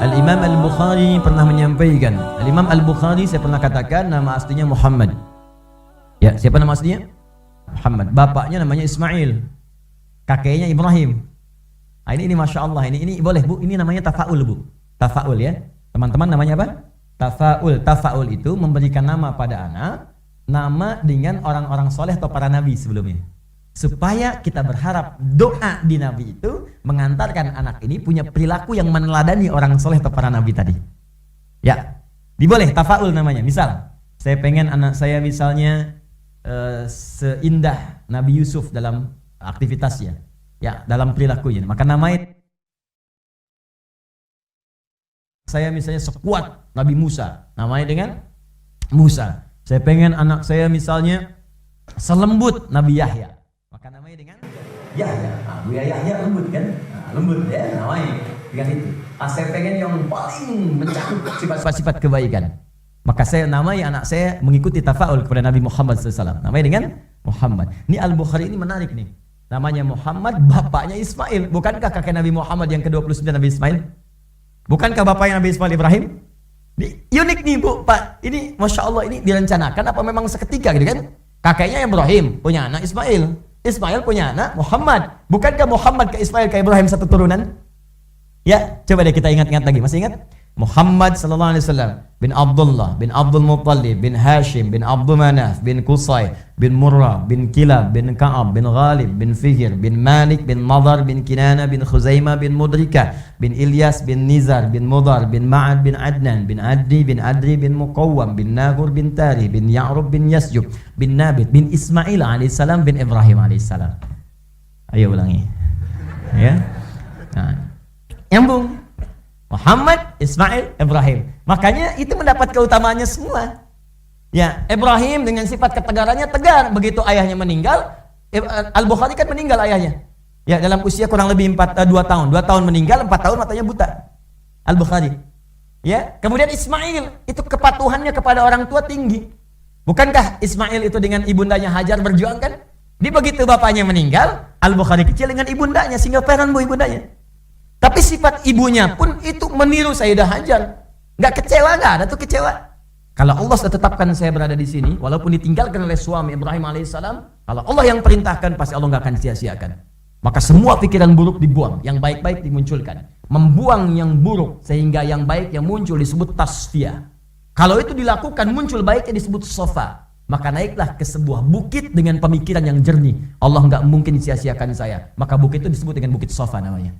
Al-Imam Al-Bukhari pernah menyampaikan, Al-Imam Al-Bukhari saya pernah katakan nama aslinya Muhammad. Ya, siapa nama aslinya? Muhammad. Bapaknya namanya Ismail, kakeknya Ibrahim. Nah, ini Masya Allah, ini boleh Bu, ini namanya tafaul Bu. Tafaul ya, teman-teman namanya apa? Tafaul. Tafaul itu memberikan nama pada anak, nama dengan orang-orang soleh atau para nabi sebelumnya. Supaya kita berharap doa di nabi itu mengantarkan anak ini punya perilaku yang meneladani orang soleh atau para nabi tadi. Ya, diboleh tafaul namanya. Misal, saya pengen anak saya misalnya seindah Nabi Yusuf dalam aktivitasnya, ya dalam perilakunya. Maka namanya saya misalnya sekuat Nabi Musa, namanya dengan Musa. Saya pengen anak saya misalnya selembut Nabi Yahya, maka namanya dengan Yahya. Buya Yahya lembut kan? Lembut ya namanya dengan itu. Saya pengen yang paling mencakup sifat-sifat kebaikan, maka saya namai anak saya mengikuti tafaul kepada Nabi Muhammad SAW. Namanya dengan Muhammad. Ini Al-Bukhari ini menarik nih. Namanya Muhammad, bapaknya Ismail. Bukankah kakek Nabi Muhammad yang ke-29 Nabi Ismail? Bukankah bapaknya Nabi Ismail Ibrahim? Ini unik nih Bu, Pak. Ini Masya Allah, ini direncanakan apa memang seketika gitu kan? Kakeknya Ibrahim punya anak Ismail. Ismail punya anak Muhammad. Bukankah Muhammad ke Ismail ke Ibrahim satu turunan? Ya, coba deh kita ingat-ingat lagi. Masih ingat? Muhammad sallallahu alaihi wasallam bin Abdullah bin Abdul Muttalib bin Hashim bin Abdul Manaf bin Qusay bin Murrah bin Kilab bin Ka'ab bin Ghalib bin Fihr bin Malik bin Nadar bin Kinana bin Khuzaimah bin Mudrika bin Ilyas bin Nizar bin Mudar bin Ma'ad bin Adnan bin Addi bin Adri bin Muqawwam bin Nagur bin Tari bin Ya'rub bin Yasjub bin Nabit bin Ismail alaihissalam bin Ibrahim alaihissalam. Ayo ulangi ya. Nah, nyambung. Muhammad, Ismail, Ibrahim. Makanya itu mendapat keutamaannya semua. Ya, Ibrahim dengan sifat ketegarannya tegar. Begitu ayahnya meninggal, Al-Bukhari kan meninggal ayahnya. Ya, dalam usia kurang lebih 2 tahun. 2 tahun meninggal, 4 tahun matanya buta. Al-Bukhari. Ya, kemudian Ismail itu kepatuhannya kepada orang tua tinggi. Bukankah Ismail itu dengan ibundanya Hajar berjuang kan? Di begitu bapaknya meninggal, Al-Bukhari kecil dengan ibundanya, single parent Bu ibundanya. Tapi sifat ibunya pun itu meniru Sayyidah Hajar. Nggak kecewa, nggak ada tuh kecewa. Kalau Allah sudah tetapkan saya berada di sini, walaupun ditinggalkan oleh suami Ibrahim alaihissalam, kalau Allah yang perintahkan, pasti Allah nggak akan sia-siakan. Maka semua pikiran buruk dibuang, yang baik-baik dimunculkan. Membuang yang buruk, sehingga yang baik yang muncul disebut tasfiyah. Kalau itu dilakukan, muncul baiknya disebut sofa. Maka naiklah ke sebuah bukit dengan pemikiran yang jernih. Allah nggak mungkin sia-siakan saya. Maka bukit itu disebut dengan bukit sofa namanya.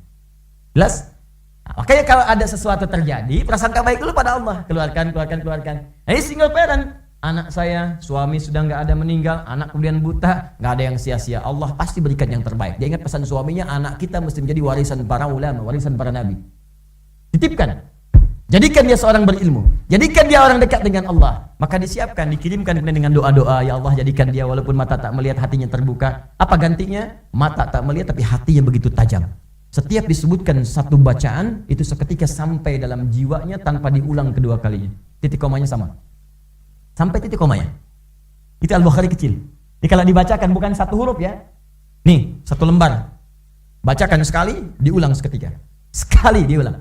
Jelas? Nah, makanya kalau ada sesuatu terjadi, prasangka baik dulu pada Allah. Keluarkan. Nah, ini single parent. Anak saya, suami sudah nggak ada meninggal, anak kemudian buta, nggak ada yang sia-sia. Allah pasti berikan yang terbaik. Dia ingat pesan suaminya, anak kita mesti menjadi warisan para ulama, warisan para nabi. Titipkan. Jadikan dia seorang berilmu. Jadikan dia orang dekat dengan Allah. Maka disiapkan, dikirimkan dengan doa-doa. Ya Allah, jadikan dia walaupun mata tak melihat, hatinya terbuka. Apa gantinya? Mata tak melihat, tapi hatinya begitu tajam. Setiap disebutkan satu bacaan, itu seketika sampai dalam jiwanya tanpa diulang kedua kalinya. Titik komanya sama. Sampai titik komanya. Itu Al-Bukhari kecil. Ini kalau dibacakan bukan satu huruf ya. Nih, satu lembar. Bacakan sekali, diulang seketika. Sekali diulang.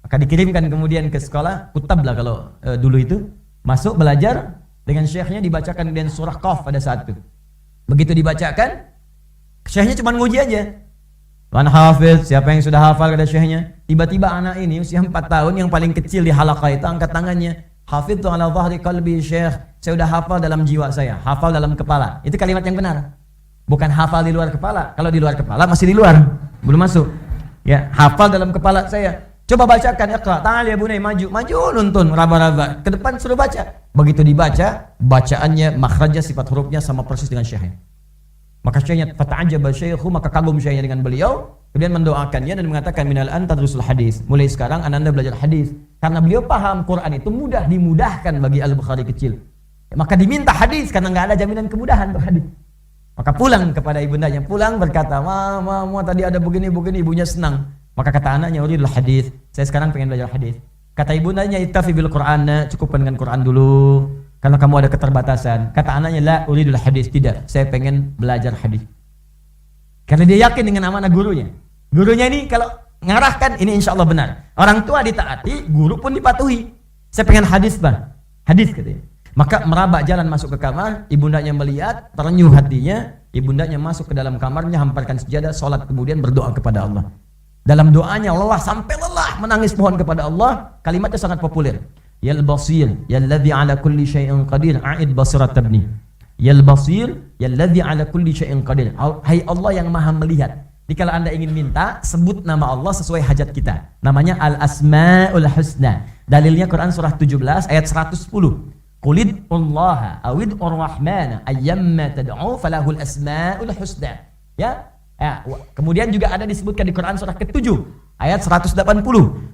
Maka dikirimkan kemudian ke sekolah, kutab lah kalau dulu itu. Masuk belajar, dengan syekhnya dibacakan dengan surah Qaf pada saat itu. Begitu dibacakan, syekhnya cuma nguji aja. Tuan Hafiz, siapa yang sudah hafal kata syekhnya? Tiba-tiba anak ini usia 4 tahun yang paling kecil di halaqah itu angkat tangannya. Hafidtu ala dhahri qalbi syekh. Saya sudah hafal dalam jiwa saya, hafal dalam kepala. Itu kalimat yang benar. Bukan hafal di luar kepala. Kalau di luar kepala masih di luar, belum masuk. Ya, hafal dalam kepala saya. Coba bacakan, iqra. Ta'al ya bunai, maju nuntun, raba-raba. Ke depan suruh baca. Begitu dibaca, bacaannya, makhrajnya, sifat hurufnya sama persis dengan syekhnya. Maka syekhnya fata'ajaba syaikhu, maka kagum syekhnya dengan beliau, kemudian mendoakannya dan mengatakan minal an tadrusul hadis. Mulai sekarang anda belajar hadis. Karena beliau paham Quran itu mudah dimudahkan bagi Al-Bukhari kecil. Maka diminta hadis karena enggak ada jaminan kemudahan berhadis. Maka pulang kepada ibundanya, pulang berkata, "Ma, tadi ada begini, ibunya senang." Maka kata anaknya, "Uridul hadis. Saya sekarang pengen belajar hadis." Kata ibundanya, "Ittafi bil Qur'an." Cukupkan dengan Quran dulu. Karena kamu ada keterbatasan. Kata anaknya, "La uridul hadis." Tidak, saya pengen belajar hadis. Karena dia yakin dengan amanah gurunya. Gurunya ini kalau ngarahkan, ini insya Allah benar. Orang tua ditaati, guru pun dipatuhi. Saya pengen hadis bang, hadis katanya. Maka merabak jalan masuk ke kamar, ibundanya melihat, terenyuh hatinya, ibundanya masuk ke dalam kamarnya, hamparkan sejadah, sholat, kemudian berdoa kepada Allah. Dalam doanya lelah sampai lelah menangis mohon kepada Allah, kalimatnya sangat populer. Yal basir, yalladzi ala kulli syai'in qadir, a'id basirat tabni. Yal basir, yalladzi ala kulli syai'in qadir. Hai Allah yang maha melihat. Jadi kalau Anda ingin minta, sebut nama Allah sesuai hajat kita. Namanya Al-Asma'ul Husna. Dalilnya Quran surah 17 ayat 110. Qulid Allah awid ar-Rahman ayyamma tad'u falahul asma'ul husna. Ya. Kemudian juga ada disebutkan di Quran surah ke-7 ayat 180.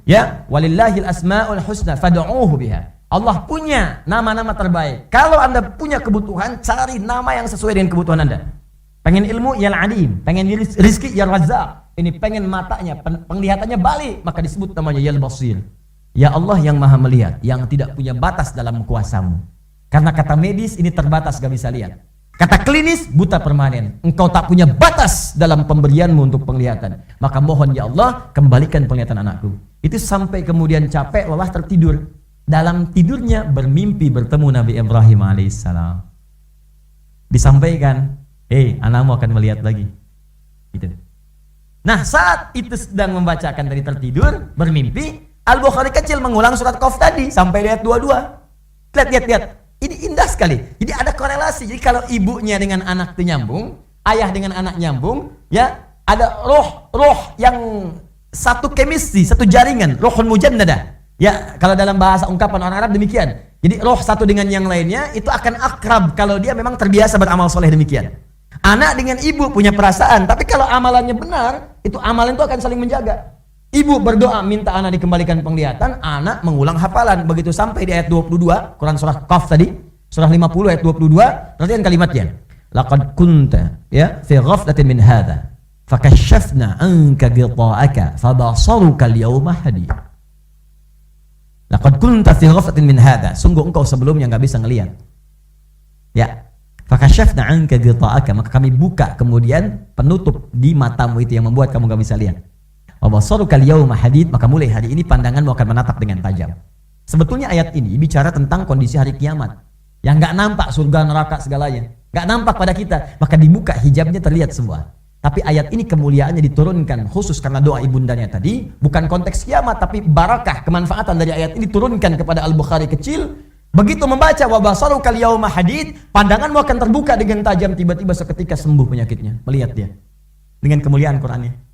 Ya, walillahil asma'ul husna fad'uuhu biha. Allah punya nama-nama terbaik. Kalau Anda punya kebutuhan, cari nama yang sesuai dengan kebutuhan Anda. Pengen ilmu, ya Al-Alim. Pengen rizki, ya Razzaq. Ini pengen matanya, penglihatannya balik, maka disebut namanya ya Al-Basir. Ya Allah yang maha melihat, yang tidak punya batas dalam kuasamu. Karena kata medis ini terbatas, gak bisa lihat. Kata klinis, buta permanen. Engkau tak punya batas dalam pemberianmu untuk penglihatan. Maka mohon ya Allah, kembalikan penglihatan anakku. Itu sampai kemudian capek, lelah, tertidur. Dalam tidurnya bermimpi bertemu Nabi Ibrahim alaihissalam. Disampaikan, anakmu akan melihat lagi. Gitu. Nah, saat itu sedang membacakan tadi tertidur, bermimpi, Al-Bukhari kecil mengulang surat Qaf tadi sampai ayat 22. Lihat. Ini indah sekali. Jadi ada korelasi. Jadi kalau ibunya dengan anak itu nyambung, ayah dengan anak nyambung, ya, ada roh yang satu chemistry, satu jaringan, rohun mujannada. Ya, kalau dalam bahasa ungkapan orang Arab demikian. Jadi roh satu dengan yang lainnya itu akan akrab kalau dia memang terbiasa beramal soleh demikian. Anak dengan ibu punya perasaan, tapi kalau amalannya benar, itu amalan itu akan saling menjaga. Ibu berdoa minta anak dikembalikan penglihatan, anak mengulang hafalan. Begitu sampai di ayat 22, Quran surah Qaf tadi, surah 50 ayat 22, perhatikan kalimatnya. Laqad kunta ya fi ghaflatin min hadza, fakashafna anka ghita'aka, fabasaruka al-yawma hadid. Laqad kunta fi ghaflatin min hadza, sungguh engkau sebelumnya enggak bisa ngelihat. Ya. Fakashafna anka ghita'aka, maka kami buka kemudian penutup di matamu itu yang membuat kamu enggak bisa lihat. Wa basaruka al-yawma hadid, maka mulai hari ini pandanganmu akan menatap dengan tajam. Sebetulnya ayat ini bicara tentang kondisi hari kiamat yang enggak nampak surga neraka segalanya, enggak nampak pada kita, maka dibuka hijabnya terlihat semua. Tapi ayat ini kemuliaannya diturunkan khusus karena doa ibundanya tadi, bukan konteks kiamat tapi barakah, kemanfaatan dari ayat ini diturunkan kepada Al-Bukhari kecil. Begitu membaca wa basarukal yauma hadid, pandanganmu akan terbuka dengan tajam, tiba-tiba seketika sembuh penyakitnya. Melihat dia dengan kemuliaan Qur'annya.